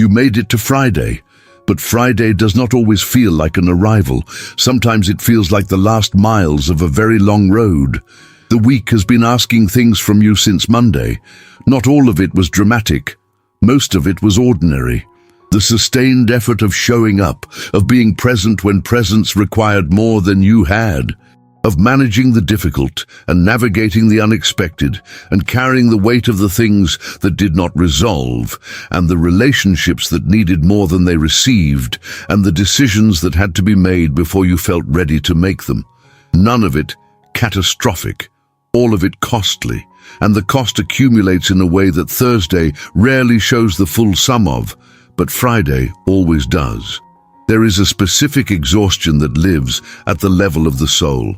You made it to Friday. But Friday does not always feel like an arrival. Sometimes it feels like the last miles of a very long road. The week has been asking things from you since Monday. Not all of it was dramatic. Most of it was ordinary. The sustained effort of showing up, of being present when presence required more than you had, of managing the difficult and navigating the unexpected and carrying the weight of the things that did not resolve and the relationships that needed more than they received and the decisions that had to be made before you felt ready to make them. None of it catastrophic, all of it costly, and the cost accumulates in a way that Thursday rarely shows the full sum of, but Friday always does. There is a specific exhaustion that lives at the level of the soul,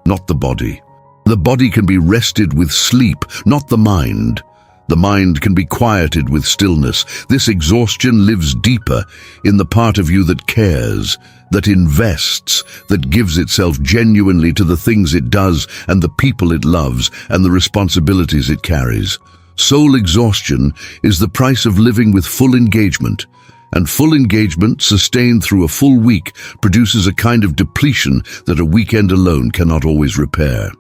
not the body. The body can be rested with sleep, not the mind. The mind can be quieted with stillness. This exhaustion lives deeper in the part of you that cares, that invests, that gives itself genuinely to the things it does and the people it loves and the responsibilities it carries. Soul exhaustion is the price of living with full engagement. And full engagement, sustained through a full week, produces a kind of depletion that a weekend alone cannot always repair.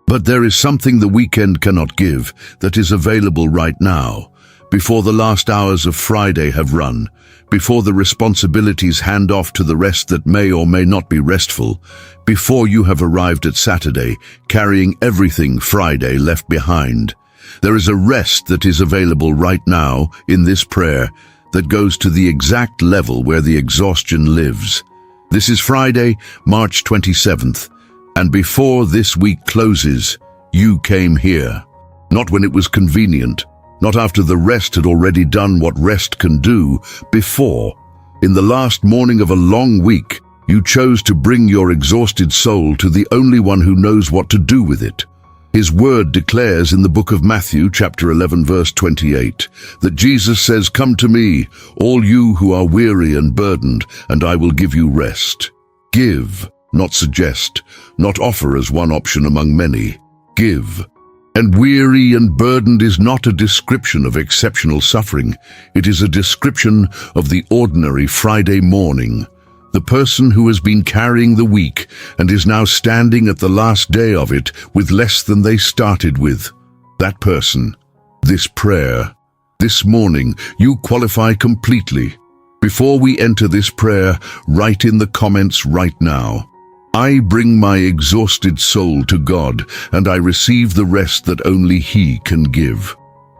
But there is something the weekend cannot give that is available right now, before the last hours of Friday have run, before the responsibilities hand off to the rest that may or may not be restful, before you have arrived at Saturday, carrying everything Friday left behind. There is a rest that is available right now in this prayer that goes to the exact level where the exhaustion lives. This is Friday, March 27th, and before this week closes, you came here. Not when it was convenient, not after the rest had already done what rest can do, before. In the last morning of a long week, you chose to bring your exhausted soul to the only one who knows what to do with it. His word declares in the book of Matthew, chapter 11, verse 28, that Jesus says, "Come to me, all you who are weary and burdened, and I will give you rest." Give, not suggest, not offer as one option among many. Give. And weary and burdened is not a description of exceptional suffering. It is a description of the ordinary Friday morning. The person who has been carrying the week and is now standing at the last day of it with less than they started with. That person, this prayer, this morning, you qualify completely. Before we enter this prayer, write in the comments right now, "I bring my exhausted soul to God, and I receive the rest that only He can give."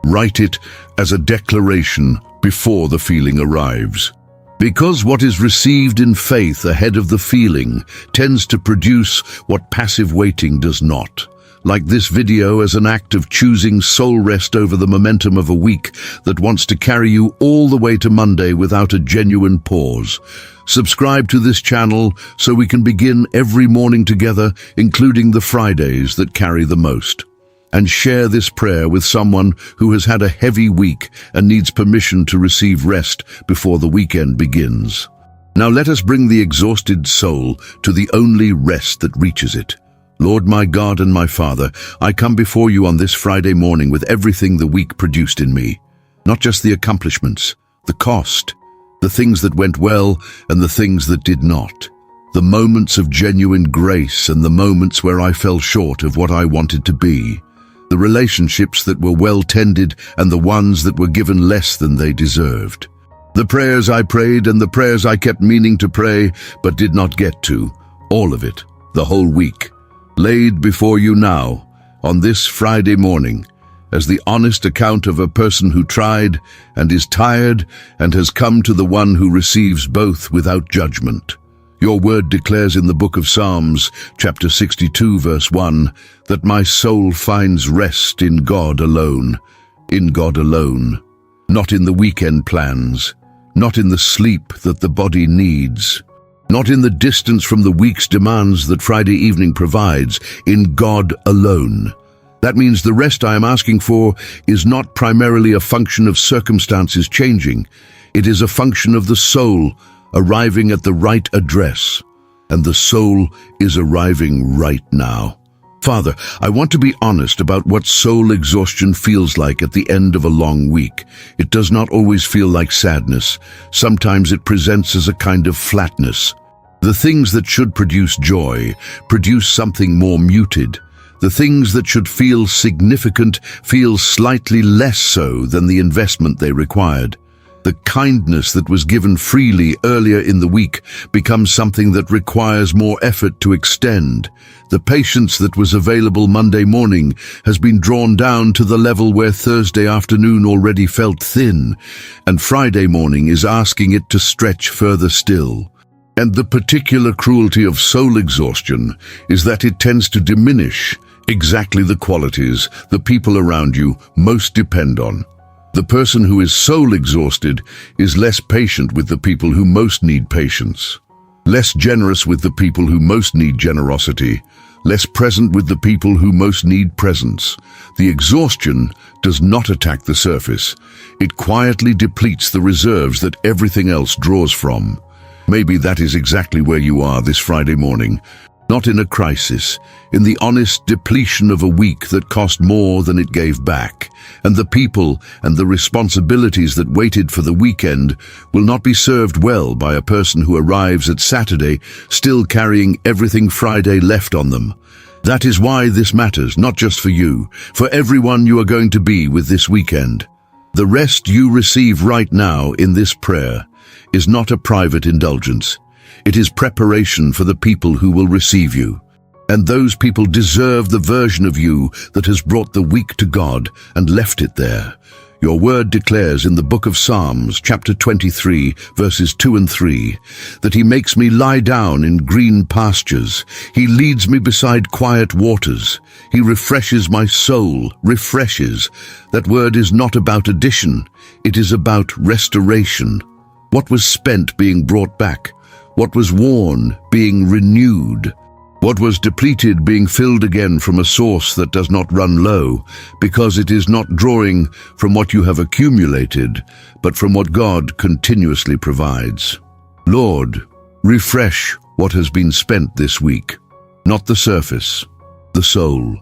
Write it as a declaration before the feeling arrives. Because what is received in faith ahead of the feeling tends to produce what passive waiting does not. Like this video as an act of choosing soul rest over the momentum of a week that wants to carry you all the way to Monday without a genuine pause. Subscribe to this channel so we can begin every morning together, including the Fridays that carry the most. And share this prayer with someone who has had a heavy week and needs permission to receive rest before the weekend begins. Now let us bring the exhausted soul to the only rest that reaches it. Lord my God and my Father, I come before you on this Friday morning with everything the week produced in me. Not just the accomplishments, the cost, the things that went well and the things that did not. The moments of genuine grace and the moments where I fell short of what I wanted to be. The relationships that were well tended and the ones that were given less than they deserved. The prayers I prayed and the prayers I kept meaning to pray but did not get to. All of it, the whole week, laid before you now, on this Friday morning, as the honest account of a person who tried and is tired and has come to the one who receives both without judgment. Your word declares in the book of Psalms, chapter 62, verse 1, that my soul finds rest in God alone, not in the weekend plans, not in the sleep that the body needs, not in the distance from the week's demands that Friday evening provides, in God alone. That means the rest I am asking for is not primarily a function of circumstances changing. It is a function of the soul arriving at the right address, and the soul is arriving right now. Father, I want to be honest about what soul exhaustion feels like at the end of a long week. It does not always feel like sadness. Sometimes it presents as a kind of flatness. The things that should produce joy produce something more muted. The things that should feel significant feel slightly less so than the investment they required. The kindness that was given freely earlier in the week becomes something that requires more effort to extend. The patience that was available Monday morning has been drawn down to the level where Thursday afternoon already felt thin, and Friday morning is asking it to stretch further still. And the particular cruelty of soul exhaustion is that it tends to diminish exactly the qualities the people around you most depend on. The person who is soul exhausted is less patient with the people who most need patience, less generous with the people who most need generosity, less present with the people who most need presence. The exhaustion does not attack the surface. It quietly depletes the reserves that everything else draws from. Maybe that is exactly where you are this Friday morning. Not in a crisis, in the honest depletion of a week that cost more than it gave back. And the people and the responsibilities that waited for the weekend will not be served well by a person who arrives at Saturday still carrying everything Friday left on them. That is why this matters, not just for you, for everyone you are going to be with this weekend. The rest you receive right now in this prayer is not a private indulgence. It is preparation for the people who will receive you. And those people deserve the version of you that has brought the weak to God and left it there. Your word declares in the book of Psalms, chapter 23, verses 2 and 3, that He makes me lie down in green pastures. He leads me beside quiet waters. He refreshes my soul. Refreshes. That word is not about addition. It is about restoration. What was spent being brought back. What was worn being renewed. What was depleted being filled again from a source that does not run low, because it is not drawing from what you have accumulated, but from what God continuously provides. Lord, refresh what has been spent this week, not the surface, the soul,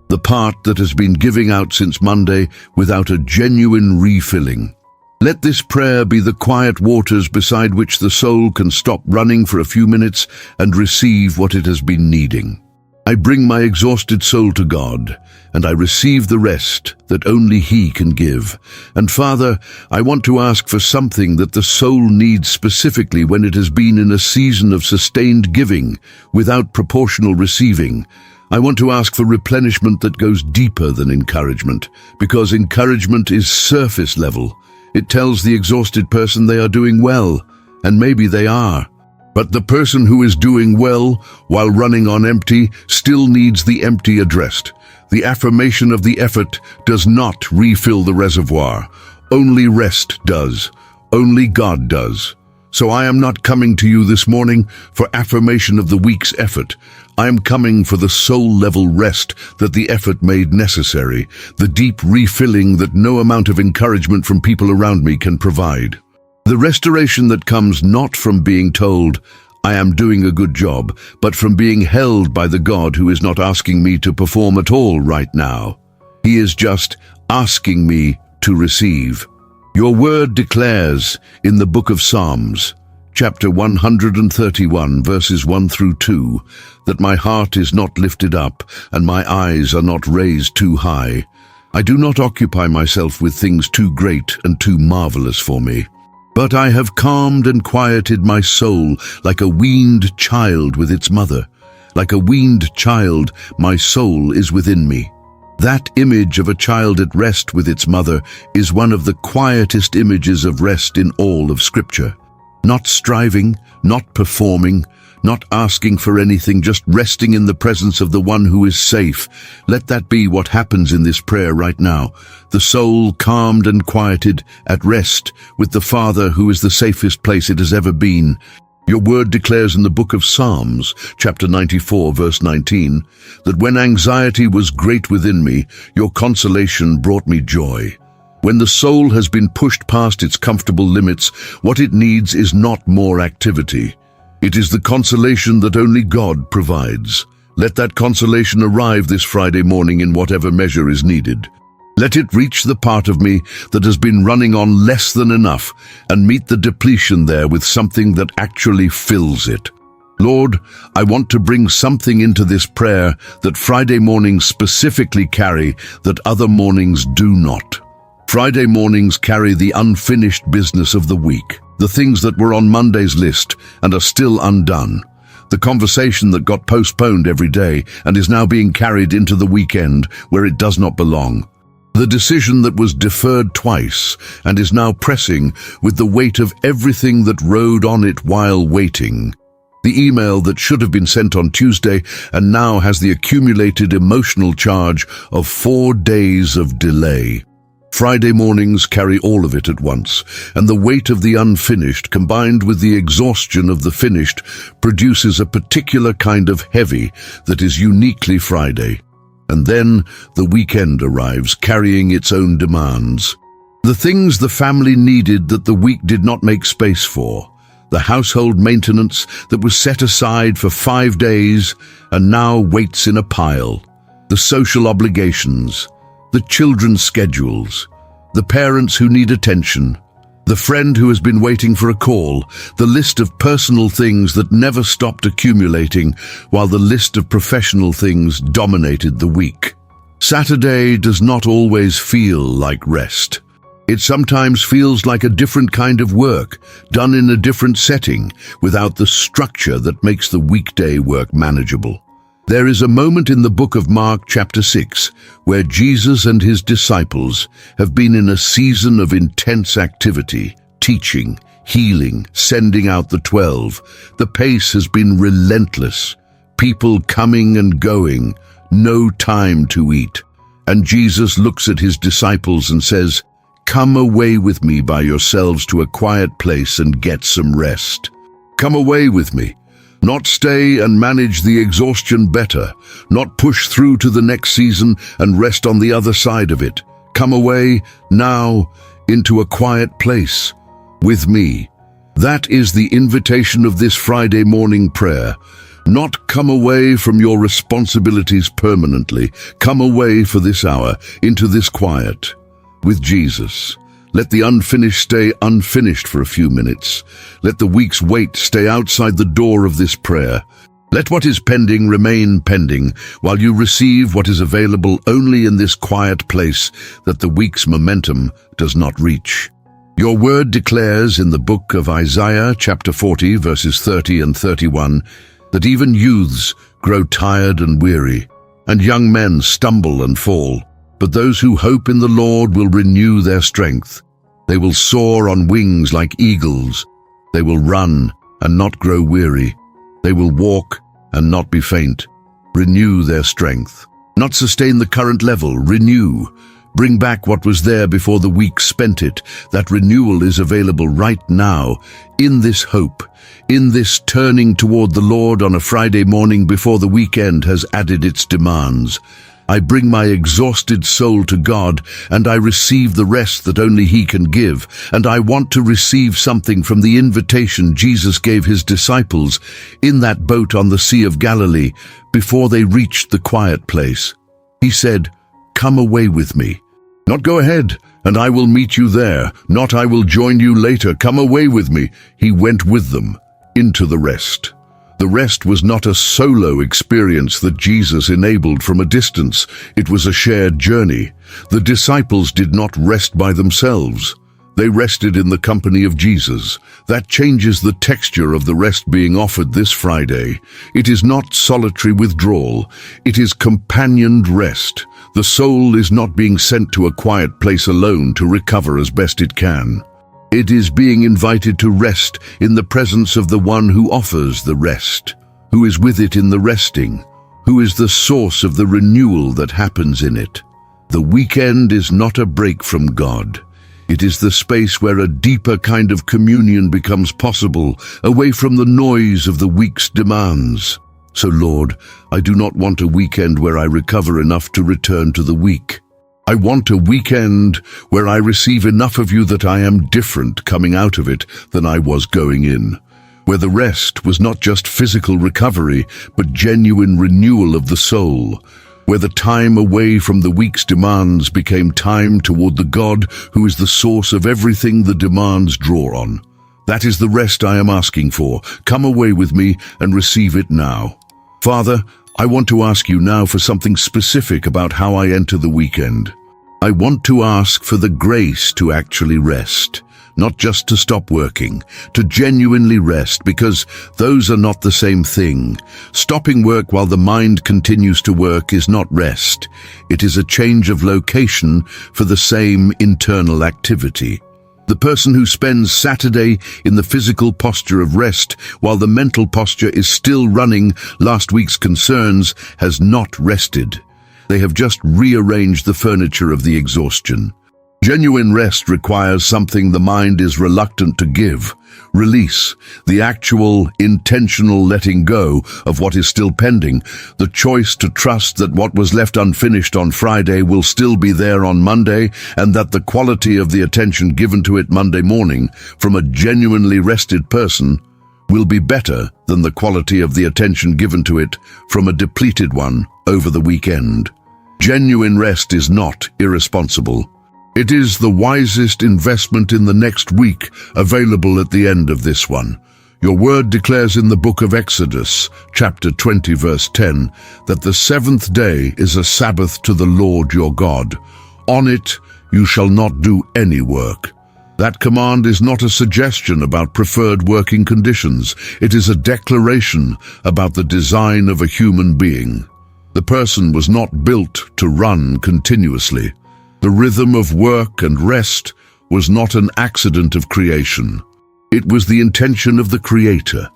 the part that has been giving out since Monday without a genuine refilling. Let this prayer be the quiet waters beside which the soul can stop running for a few minutes and receive what it has been needing. I bring my exhausted soul to God, and I receive the rest that only He can give. And Father, I want to ask for something that the soul needs specifically when it has been in a season of sustained giving without proportional receiving. I want to ask for replenishment that goes deeper than encouragement, because encouragement is surface level. It tells the exhausted person they are doing well, and maybe they are. But the person who is doing well while running on empty still needs the empty addressed. The affirmation of the effort does not refill the reservoir. Only rest does. Only God does. So I am not coming to you this morning for affirmation of the week's effort. I am coming for the soul-level rest that the effort made necessary, the deep refilling that no amount of encouragement from people around me can provide. The restoration that comes not from being told, I am doing a good job, but from being held by the God who is not asking me to perform at all right now. He is just asking me to receive. Your word declares in the book of Psalms, chapter 131, verses 1 through 2, that my heart is not lifted up and my eyes are not raised too high. I do not occupy myself with things too great and too marvelous for me. But I have calmed and quieted my soul like a weaned child with its mother. Like a weaned child, my soul is within me. That image of a child at rest with its mother is one of the quietest images of rest in all of Scripture. Not striving, not performing, not asking for anything, just resting in the presence of the one who is safe. Let that be what happens in this prayer right now. The soul calmed and quieted, at rest with the Father who is the safest place it has ever been. Your word declares in the book of Psalms, chapter 94, verse 19, that when anxiety was great within me, your consolation brought me joy. When the soul has been pushed past its comfortable limits, what it needs is not more activity. It is the consolation that only God provides. Let that consolation arrive this Friday morning in whatever measure is needed. Let it reach the part of me that has been running on less than enough and meet the depletion there with something that actually fills it. Lord, I want to bring something into this prayer that Friday mornings specifically carry that other mornings do not. Friday mornings carry the unfinished business of the week, the things that were on Monday's list and are still undone, the conversation that got postponed every day and is now being carried into the weekend where it does not belong, the decision that was deferred twice and is now pressing with the weight of everything that rode on it while waiting, the email that should have been sent on Tuesday and now has the accumulated emotional charge of 4 days of delay. Friday mornings carry all of it at once, and the weight of the unfinished combined with the exhaustion of the finished produces a particular kind of heavy that is uniquely Friday. And then the weekend arrives, carrying its own demands. The things the family needed that the week did not make space for. The household maintenance that was set aside for 5 days and now waits in a pile. The social obligations. The children's schedules. The parents who need attention. The friend who has been waiting for a call. The list of personal things that never stopped accumulating while the list of professional things dominated the week. Saturday does not always feel like rest. It sometimes feels like a different kind of work, done in a different setting, without the structure that makes the weekday work manageable. There is a moment in the book of Mark chapter 6 where Jesus and his disciples have been in a season of intense activity, teaching, healing, sending out the 12. The pace has been relentless, people coming and going, no time to eat. And Jesus looks at his disciples and says, "Come away with me by yourselves to a quiet place and get some rest." Come away with me. Not stay and manage the exhaustion better, not push through to the next season and rest on the other side of it. Come away now into a quiet place with me. That is the invitation of this Friday morning prayer. Not come away from your responsibilities permanently. Come away for this hour into this quiet with Jesus. Let the unfinished stay unfinished for a few minutes. Let the week's wait stay outside the door of this prayer. Let what is pending remain pending while you receive what is available only in this quiet place that the week's momentum does not reach. Your word declares in the book of Isaiah chapter 40 verses 30 and 31 that even youths grow tired and weary, and young men stumble and fall. But those who hope in the Lord will renew their strength. They will soar on wings like eagles. They will run and not grow weary. They will walk and not be faint. Renew their strength. Not sustain the current level, renew. Bring back what was there before the week spent it. That renewal is available right now, in this hope, in this turning toward the Lord on a Friday morning before the weekend has added its demands. I bring my exhausted soul to God, and I receive the rest that only He can give, and I want to receive something from the invitation Jesus gave His disciples in that boat on the Sea of Galilee before they reached the quiet place. He said, "Come away with me." Not "Go ahead, and I will meet you there," not "I will join you later, come away with me." He went with them into the rest. The rest was not a solo experience that Jesus enabled from a distance. It was a shared journey. The disciples did not rest by themselves. They rested in the company of Jesus. That changes the texture of the rest being offered this Friday. It is not solitary withdrawal. It is companioned rest. The soul is not being sent to a quiet place alone to recover as best it can. It is being invited to rest in the presence of the one who offers the rest, who is with it in the resting, who is the source of the renewal that happens in it. The weekend is not a break from God. It is the space where a deeper kind of communion becomes possible, away from the noise of the week's demands. So, Lord, I do not want a weekend where I recover enough to return to the week. I want a weekend where I receive enough of you that I am different coming out of it than I was going in. where the rest was not just physical recovery, but genuine renewal of the soul, where the time away from the week's demands became time toward the God who is the source of everything the demands draw on. That is the rest I am asking for. Come away with me and receive it now. Father, I want to ask you now for something specific about how I enter the weekend. I want to ask for the grace to actually rest, not just to stop working, to genuinely rest, because those are not the same thing. Stopping work while the mind continues to work is not rest. It is a change of location for the same internal activity. The person who spends Saturday in the physical posture of rest while the mental posture is still running last week's concerns has not rested. They have just rearranged the furniture of the exhaustion. Genuine rest requires something the mind is reluctant to give: release, the actual, intentional letting go of what is still pending, the choice to trust that what was left unfinished on Friday will still be there on Monday, and that the quality of the attention given to it Monday morning from a genuinely rested person will be better than the quality of the attention given to it from a depleted one over the weekend. Genuine rest is not irresponsible. It is the wisest investment in the next week available at the end of this one. Your word declares in the book of Exodus, chapter 20, verse 10, that the seventh day is a Sabbath to the Lord your God. On it you shall not do any work. That command is not a suggestion about preferred working conditions. It is a declaration about the design of a human being. The person was not built to run continuously. The rhythm of work and rest was not an accident of creation. It was the intention of the Creator,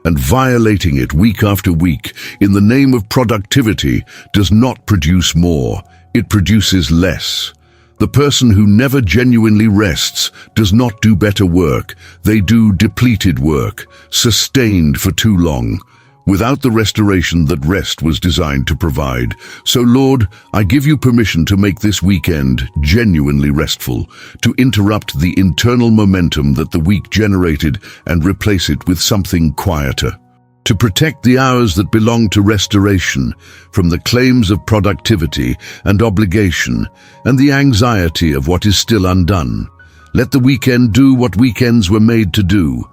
and violating it week after week in the name of productivity does not produce more, it produces less. The person who never genuinely rests does not do better work. They do depleted work, sustained for too long, without the restoration that rest was designed to provide. So Lord, I give you permission to make this weekend genuinely restful, to interrupt the internal momentum that the week generated and replace it with something quieter, to protect the hours that belong to restoration from the claims of productivity and obligation and the anxiety of what is still undone. Let the weekend do what weekends were made to do,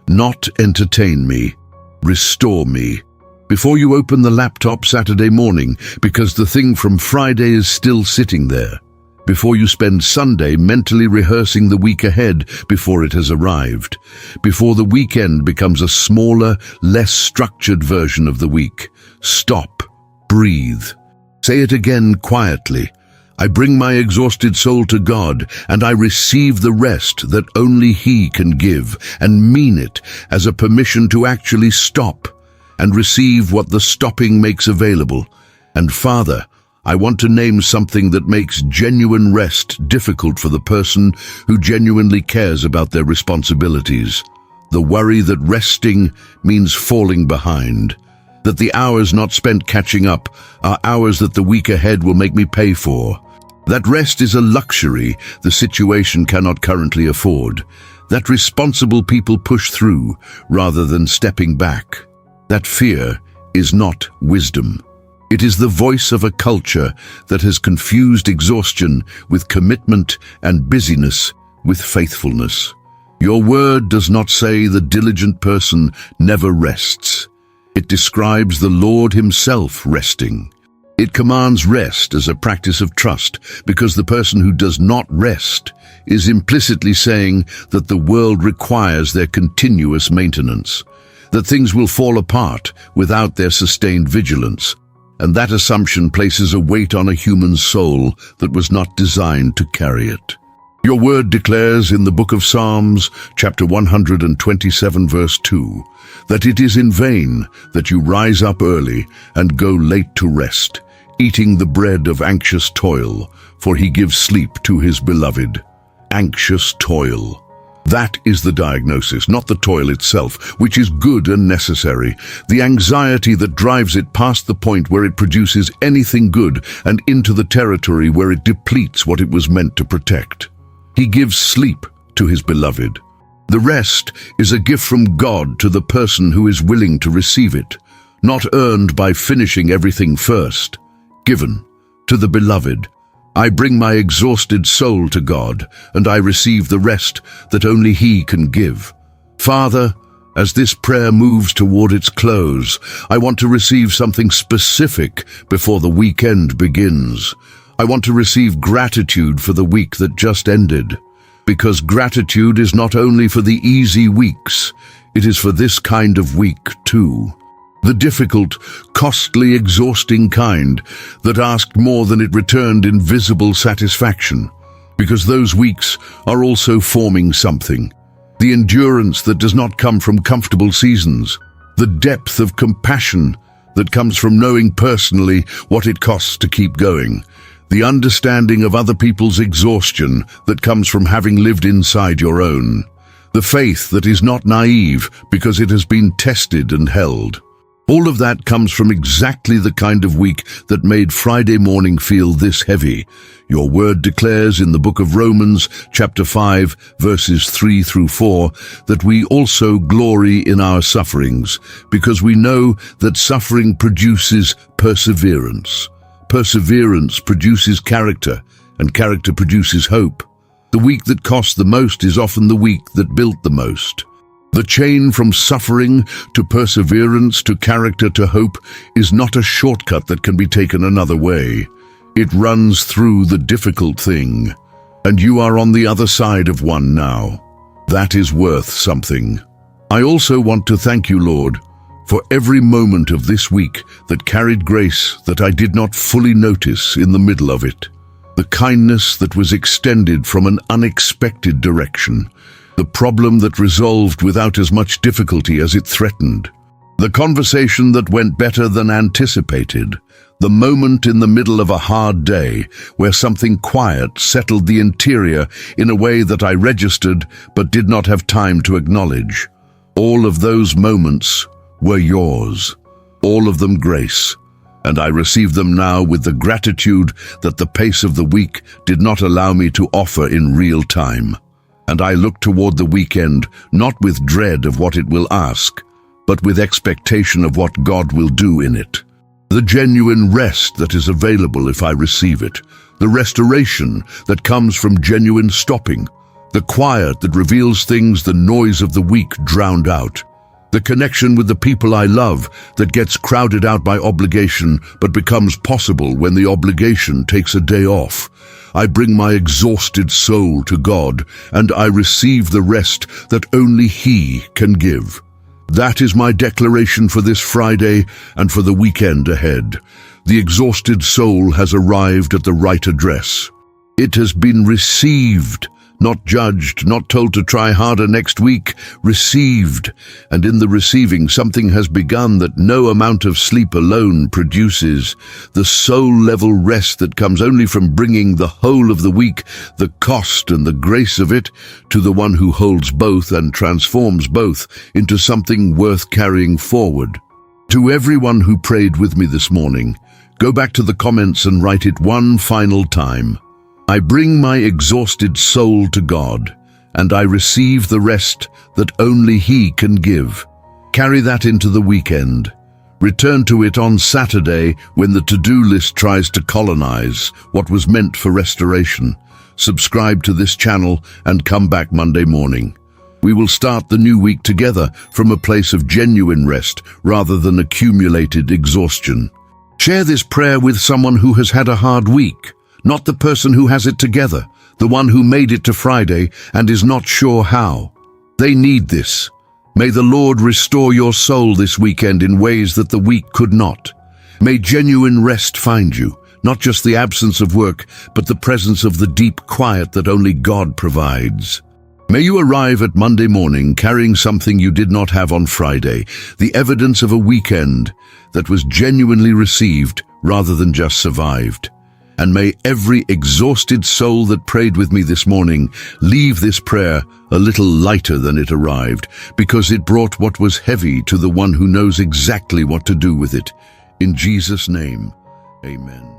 not entertain me. Restore me. Before you open the laptop Saturday morning, because the thing from Friday is still sitting there. Before you spend Sunday mentally rehearsing the week ahead before it has arrived. Before the weekend becomes a smaller, less structured version of the week. Stop. Breathe. Say it again quietly. I bring my exhausted soul to God, and I receive the rest that only He can give, and mean it as a permission to actually stop and receive what the stopping makes available. And Father, I want to name something that makes genuine rest difficult for the person who genuinely cares about their responsibilities. The worry that resting means falling behind. That the hours not spent catching up are hours that the week ahead will make me pay for. That rest is a luxury the situation cannot currently afford. That responsible people push through rather than stepping back. That fear is not wisdom. It is the voice of a culture that has confused exhaustion with commitment and busyness with faithfulness. Your word does not say the diligent person never rests. It describes the Lord Himself resting. It commands rest as a practice of trust, because the person who does not rest is implicitly saying that the world requires their continuous maintenance, that things will fall apart without their sustained vigilance, and that assumption places a weight on a human soul that was not designed to carry it. Your word declares in the book of Psalms, chapter 127, verse 2, that it is in vain that you rise up early and go late to rest, eating the bread of anxious toil, for He gives sleep to His beloved. Anxious toil. That is the diagnosis, not the toil itself, which is good and necessary. The anxiety that drives it past the point where it produces anything good and into the territory where it depletes what it was meant to protect. He gives sleep to His beloved. The rest is a gift from God to the person who is willing to receive it, not earned by finishing everything first. Given to the beloved. I bring my exhausted soul to God, and I receive the rest that only He can give. Father, as this prayer moves toward its close, I want to receive something specific before the weekend begins. I want to receive gratitude for the week that just ended. Because gratitude is not only for the easy weeks, it is for this kind of week too. The difficult, costly, exhausting kind that asked more than it returned in visible satisfaction. Because those weeks are also forming something. The endurance that does not come from comfortable seasons. The depth of compassion that comes from knowing personally what it costs to keep going. The understanding of other people's exhaustion that comes from having lived inside your own. The faith that is not naive because it has been tested and held. All of that comes from exactly the kind of week that made Friday morning feel this heavy. Your word declares in the book of Romans, chapter 5, verses 3 through 4, that we also glory in our sufferings, because we know that suffering produces perseverance. Perseverance produces character, and character produces hope. The week that cost the most is often the week that built the most. The chain from suffering to perseverance to character to hope is not a shortcut that can be taken another way. It runs through the difficult thing, and you are on the other side of one now. That is worth something. I also want to thank you, Lord, for every moment of this week that carried grace that I did not fully notice in the middle of it. The kindness that was extended from an unexpected direction. The problem that resolved without as much difficulty as it threatened. The conversation that went better than anticipated. The moment in the middle of a hard day where something quiet settled the interior in a way that I registered but did not have time to acknowledge. All of those moments were yours, all of them grace, and I receive them now with the gratitude that the pace of the week did not allow me to offer in real time. And I look toward the weekend not with dread of what it will ask, but with expectation of what God will do in it. The genuine rest that is available if I receive it, the restoration that comes from genuine stopping, the quiet that reveals things the noise of the week drowned out, the connection with the people I love that gets crowded out by obligation but becomes possible when the obligation takes a day off. I bring my exhausted soul to God, and I receive the rest that only He can give. That is my declaration for this Friday and for the weekend ahead. The exhausted soul has arrived at the right address. It has been received, not judged, not told to try harder next week, received. And in the receiving, something has begun that no amount of sleep alone produces. The soul-level rest that comes only from bringing the whole of the week, the cost and the grace of it, to the one who holds both and transforms both into something worth carrying forward. To everyone who prayed with me this morning, go back to the comments and write it one final time. I bring my exhausted soul to God, and I receive the rest that only He can give. Carry that into the weekend. Return to it on Saturday when the to-do list tries to colonize what was meant for restoration. Subscribe to this channel and come back Monday morning. We will start the new week together from a place of genuine rest rather than accumulated exhaustion. Share this prayer with someone who has had a hard week. Not the person who has it together, the one who made it to Friday and is not sure how. They need this. May the Lord restore your soul this weekend in ways that the week could not. May genuine rest find you, not just the absence of work, but the presence of the deep quiet that only God provides. May you arrive at Monday morning carrying something you did not have on Friday, the evidence of a weekend that was genuinely received rather than just survived. And may every exhausted soul that prayed with me this morning leave this prayer a little lighter than it arrived, because it brought what was heavy to the one who knows exactly what to do with it. In Jesus' name, amen.